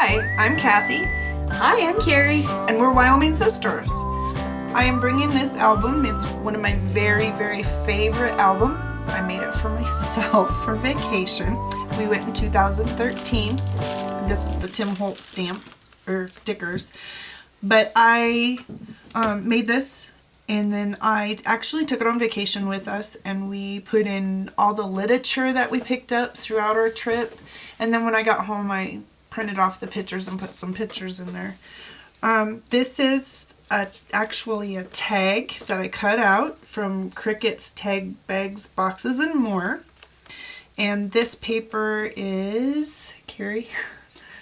Hi, I'm Kathy, Hi, I'm Carrie. and we're Wyoming Sisters. I am bringing this album. It's one of my very, very favorite albums. I made it for myself for vacation. We went in 2013. This is the Tim Holtz stamp, or stickers. But I made this, and then I actually took it on vacation with us, and we put in all the literature that we picked up throughout our trip. And then when I got home, I printed off the pictures and put some pictures in there. This is actually a tag that I cut out from Cricut's Tag Bags, Boxes, and More. And this paper is, Carrie?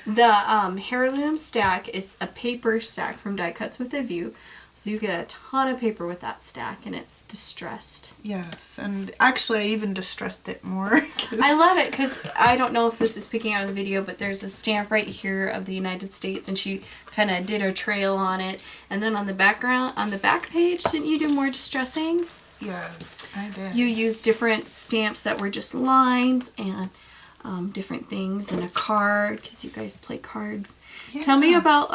The heirloom stack, it's a paper stack from Die Cuts with a View. So you get a ton of paper with that stack, and it's distressed. Yes, and actually I even distressed it more. I love it because I don't know if this is picking out of the video, but there's a stamp right here of the United States, and she kind of did a trail on it. And then on the background, on the back page, didn't you do more distressing? Yes, I did. You used different stamps that were just lines and different things, and a card because you guys play cards. Yeah. Tell me about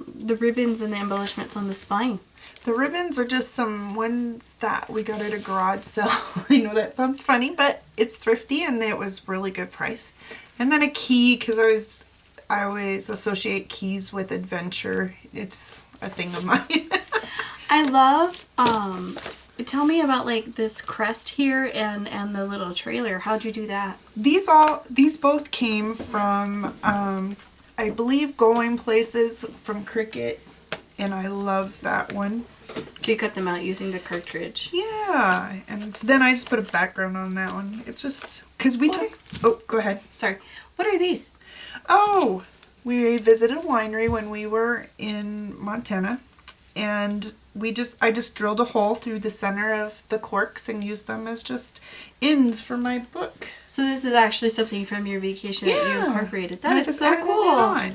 the ribbons and the embellishments on the spine. The ribbons are just some ones that we got at a garage sale. I know that sounds funny, but it's thrifty and it was really good price. And then a key, because I always associate keys with adventure. It's a thing of mine. I love tell me about like this crest here and the little trailer. How'd you do that? These both came from I believe Going Places from Cricut, and I love that one. So you cut them out using the cartridge. Yeah, and then I just put a background on that one. It's just because we took. Oh, go ahead. Sorry. What are these? Oh, we visited a winery when we were in Montana, and I just drilled a hole through the center of the corks and used them as just ends for my book. So this is actually something from your vacation that you incorporated. That is so added it cool. on.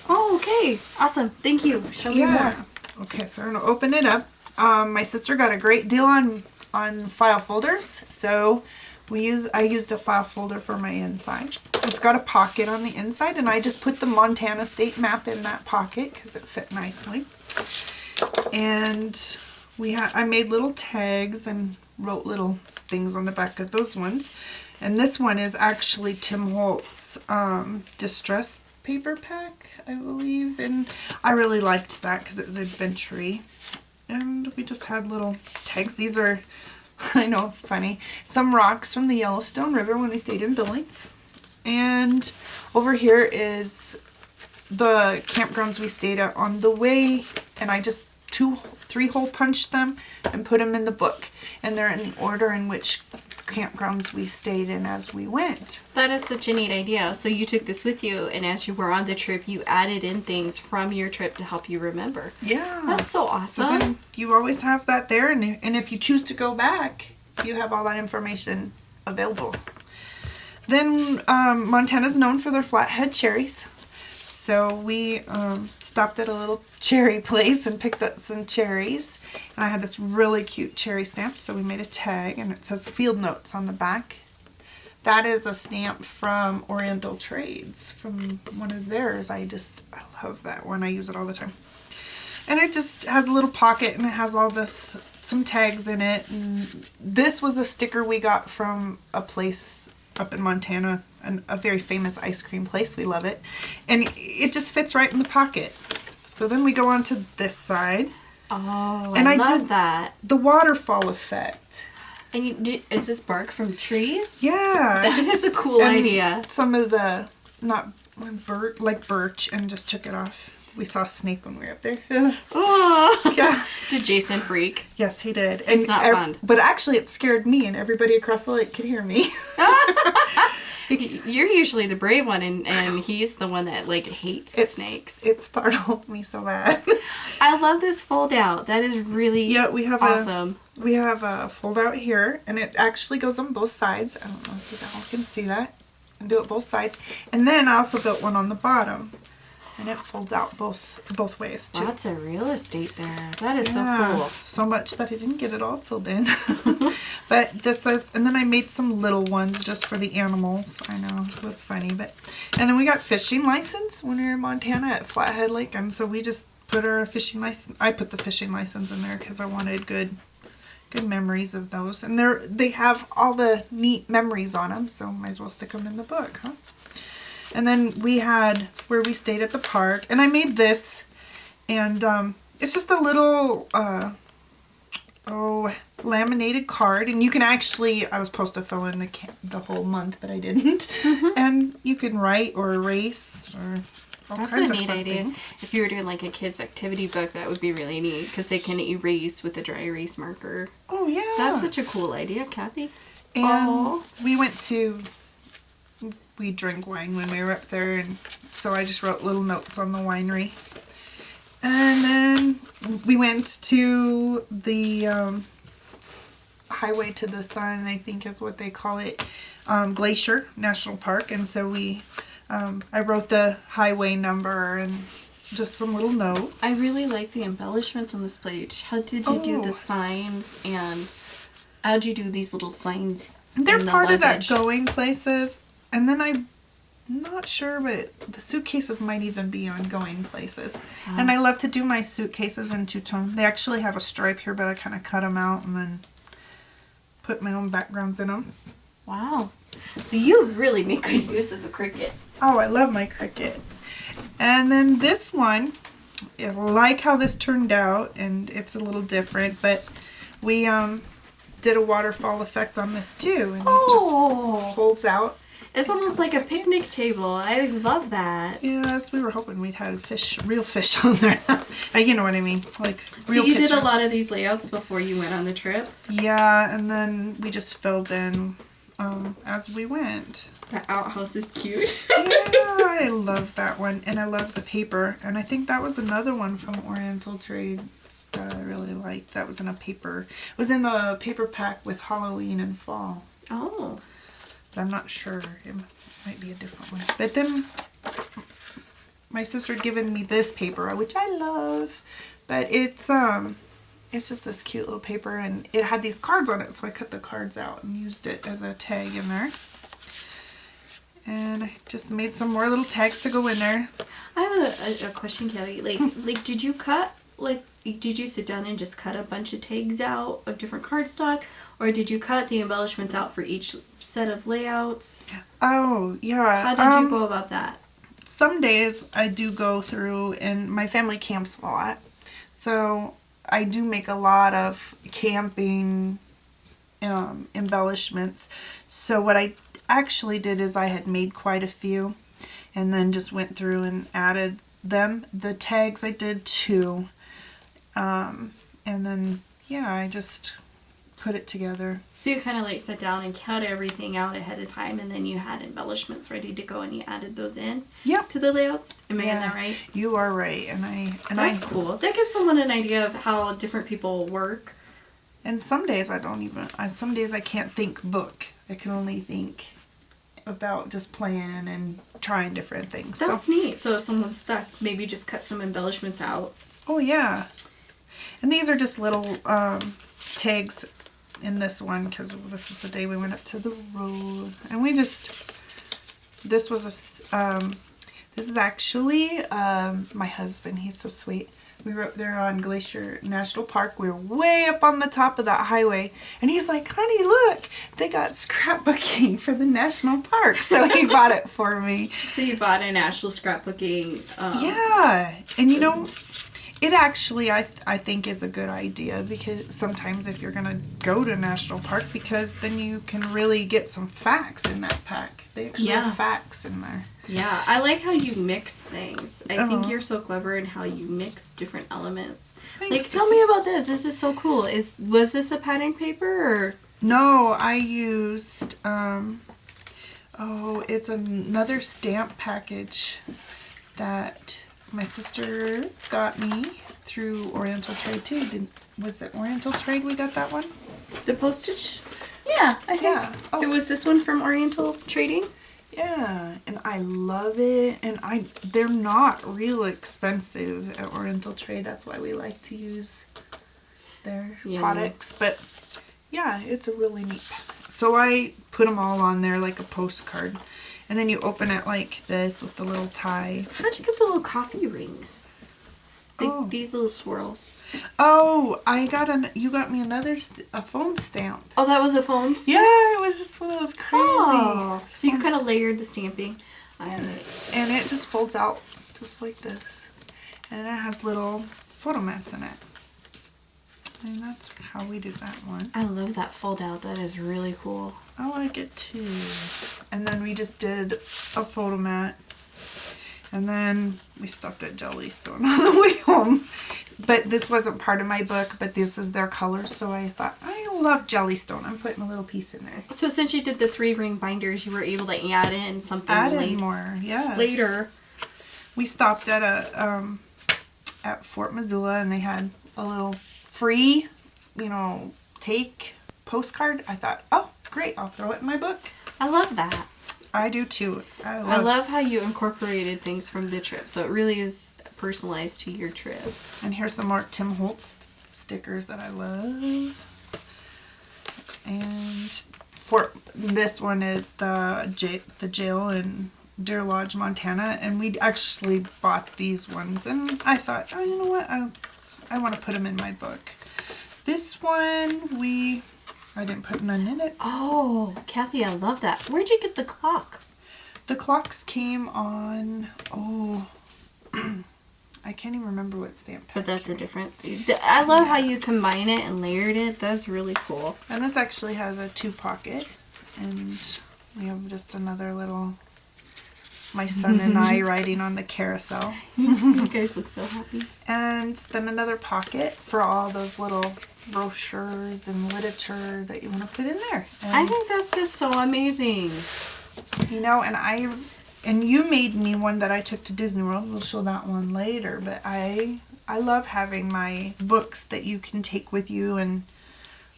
Oh, okay. Awesome. Thank you. Show me more. Okay, so I'm gonna open it up. My sister got a great deal on file folders, so I used a file folder for my inside. It's got a pocket on the inside, and I just put the Montana state map in that pocket because it fit nicely. And I made little tags and wrote little things on the back of those ones. And this one is actually Tim Holtz distress paper pack, I believe, and I really liked that because it was adventure-y. And we just had little tags. These are, I know, funny, some rocks from the Yellowstone River when we stayed in Billings. And over here is the campgrounds we stayed at on the way, and I just 3-hole punched them and put them in the book, and they're in the order in which campgrounds we stayed in as we went. That is such a neat idea. So you took this with you, and as you were on the trip, you added in things from your trip to help you remember. Yeah. That's so awesome. So then you always have that there, and if you choose to go back, you have all that information available. Then Montana's known for their flathead cherries. So we stopped at a little cherry place and picked up some cherries. And I had this really cute cherry stamp, so we made a tag, and it says Field Notes on the back. That is a stamp from Oriental Trades, from one of theirs. I love that one. I use it all the time. And it just has a little pocket, and it has some tags in it. And this was a sticker we got from a place up in Montana, a very famous ice cream place. We love it. And it just fits right in the pocket. So then we go on to this side. Oh, and I I love did that. The waterfall effect. And is this bark from trees? Yeah. That is a cool idea. Some of the, like birch, and just took it off. We saw a snake when we were up there. Oh. Yeah. Did Jason freak? Yes, he did. It's not fun. But actually it scared me, and everybody across the lake could hear me. You're usually the brave one, and he's the one that like hates snakes. It startled me so bad. I love this fold out. That is really awesome. We have a fold out here, and it actually goes on both sides. I don't know if you all can see that. And do it both sides. And then I also built one on the bottom. and it folds out both ways too. Lots of real estate there. That is so Yeah, cool. so much that I didn't get it all filled in. But this is, and then I made some little ones just for the animals. I know, it looked funny, but, and then we got fishing license when we were in Montana at Flathead Lake, and so we just put our fishing license, I put the fishing license in there because I wanted good memories of those. And they have all the neat memories on them, so might as well stick them in the book, huh? And then we had where we stayed at the park, and I made this, and it's just a little laminated card, and you can actually, I was supposed to fill in the whole month, but I didn't. And you can write or erase or all That's kinds a of neat fun idea. things. If you were doing like a kid's activity book, that would be really neat because they can erase with a dry erase marker. Oh yeah, That's such a cool idea, Kathy. and Aw. we drank wine when we were up there, and so I just wrote little notes on the winery. And then we went to the Highway to the Sun, I think is what they call it, Glacier National Park. And so I wrote the highway number and just some little notes. I really like the embellishments on this page. How did you do Oh. the signs, and how'd you do these little signs? They're in the part of that luggage? going places. And then I'm not sure, but the suitcases might even be on going places. And I love to do my suitcases in two-tone. They actually have a stripe here, but I kind of cut them out and then put my own backgrounds in them. Wow. So you really make good use of the Cricut. Oh, I love my Cricut. And then this one, I like how this turned out, and it's a little different, but we did a waterfall effect on this too, and it Oh. just folds out. It's almost like a picnic table. I love that. Yes, we were hoping we'd had real fish on there. You know what I mean, like So real you pictures. did a lot of these layouts before you went on the trip? Yeah, and then we just filled in as we went. The outhouse is cute. Yeah, I love that one, and I love the paper. And I think that was another one from Oriental Trades that I really liked. That was in a paper. It was in the paper pack with Halloween and fall, Oh. but I'm not sure. It might be a different one. But then my sister had given me this paper, which I love, but it's just this cute little paper, and it had these cards on it, so I cut the cards out and used it as a tag in there. And I just made some more little tags to go in there. I have a question, Kelly. Like, did you did you sit down and just cut a bunch of tags out of different cardstock, or did you cut the embellishments out for each set of layouts? Oh, yeah. How did you go about that? Some days I do go through, and my family camps a lot. So I do make a lot of camping embellishments. So what I actually did is I had made quite a few, and then just went through and added them. The tags I did too. And then, yeah, I just put it together. So you kind of like sat down and cut everything out ahead of time, and then you had embellishments ready to go, and you added those in Yep. to the layouts. Am I getting Yeah, that right? you are right. That's cool. That gives someone an idea of how different people work. And some days some days I can't think book. I can only think about just playing and trying different things. That's neat. So if someone's stuck, maybe just cut some embellishments out. Oh yeah. And these are just little tags in this one, because this is the day we went up to the road, and this is actually my husband. He's so sweet. We were up there on Glacier National Park. We were way up on the top of that highway, and he's like, "Honey, look, they got scrapbooking for the national park." So he bought it for me. So you bought a national scrapbooking. Yeah, and it actually, I think, is a good idea, because sometimes if you're going to go to National Park, because then you can really get some facts in that pack. They actually have facts in there. Yeah, I like how you mix things. I think Uh-huh. you're so clever in how you mix different elements. Thanks, Like, tell me about this. This is so cool. Was this a pattern paper, or? No, I used, it's another stamp package that my sister got me through Oriental Trade too. Was it Oriental Trade we got that one? The postage? Yeah, I think. Yeah. Oh. It was this one from Oriental Trading? Yeah, and I love it, and they're not real expensive at Oriental Trade. That's why we like to use their products. But yeah, it's a really neat. So I put them all on there like a postcard, and then you open it like this with the little tie. How'd you get the little coffee rings? These little swirls. Oh, you got me a foam stamp. Oh, that was a foam stamp? Yeah, it was just one of those crazy. Oh, so you kind of layered the stamping. And it just folds out just like this. And it has little photo mats in it. And that's how we did that one. I love that fold out. That is really cool. I like it too. And then we just did a photo mat. And then we stuck that Jellystone on the way home. But this wasn't part of my book, but this is their color. So I thought, I love Jellystone. I'm putting a little piece in there. So since you did the 3-ring binders, you were able to add in something more, yes. later. We stopped at at Fort Missoula, and they had a little free, take postcard. I thought, oh, great, I'll throw it in my book. I love that. I do too. I love how you incorporated things from the trip. So it really is personalized to your trip. And here's some more Tim Holtz stickers that I love. And this one is the jail in Deer Lodge, Montana. And we actually bought these ones. And I thought, oh, you know what? I want to put them in my book. This one, I didn't put none in it. Oh, Kathy, I love that. Where'd you get the clock? The clocks came on, I can't even remember what stamp pack. But that's a different... I love how you combine it and layered it. That's really cool. And this actually has a 2-pocket. And we have just another little... My son and I riding on the carousel. You guys look so happy. And then another pocket for all those little brochures and literature that you want to put in there. And I think that's just so amazing. And you made me one that I took to Disney World. We'll show that one later. But I love having my books that you can take with you and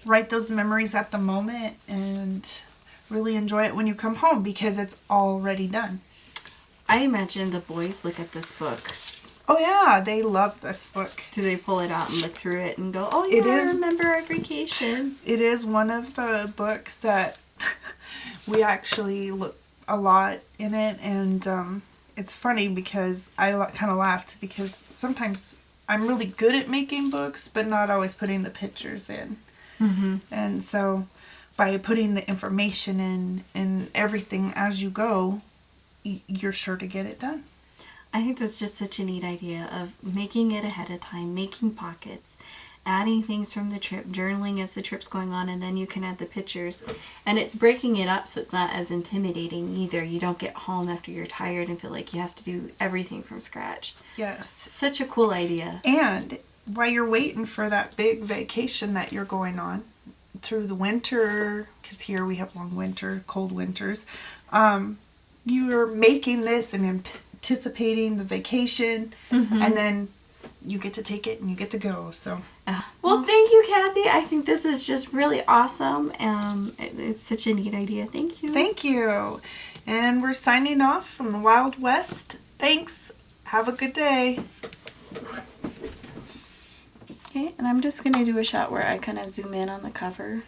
write those memories at the moment and really enjoy it when you come home because it's already done. I imagine the boys look at this book. Oh yeah, they love this book. Do they pull it out and look through it and go, oh yeah, I remember our vacation? It is one of the books that we actually look a lot in it, and it's funny because I kind of laughed because sometimes I'm really good at making books, but not always putting the pictures in. Mm-hmm. And so by putting the information in and everything as you go, you're sure to get it done. I think that's just such a neat idea of making it ahead of time, making pockets, adding things from the trip, journaling as the trip's going on, and then you can add the pictures. And it's breaking it up so it's not as intimidating either. You don't get home after you're tired and feel like you have to do everything from scratch. Yes. Such a cool idea. And while you're waiting for that big vacation that you're going on through the winter, because here we have long winter, cold winters, you're making this and anticipating the vacation, and then you get to take it and you get to go. So, well, thank you, Kathy. I think this is just really awesome. It's such a neat idea. Thank you. Thank you. And we're signing off from the Wild West. Thanks. Have a good day. Okay, and I'm just going to do a shot where I kind of zoom in on the cover.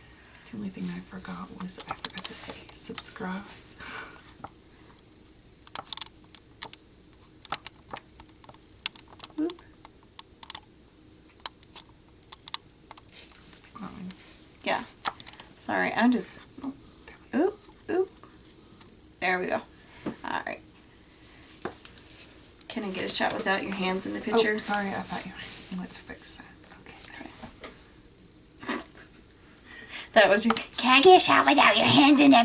The only thing I forgot was I forgot to say subscribe. Oop. Yeah. Sorry, I'm just... Oop, oop. There we go. Alright. Can I get a shot without your hands in the picture? Oh, sorry, I thought you... Let's fix that. Okay. That was... Can I get a shot without your hands in the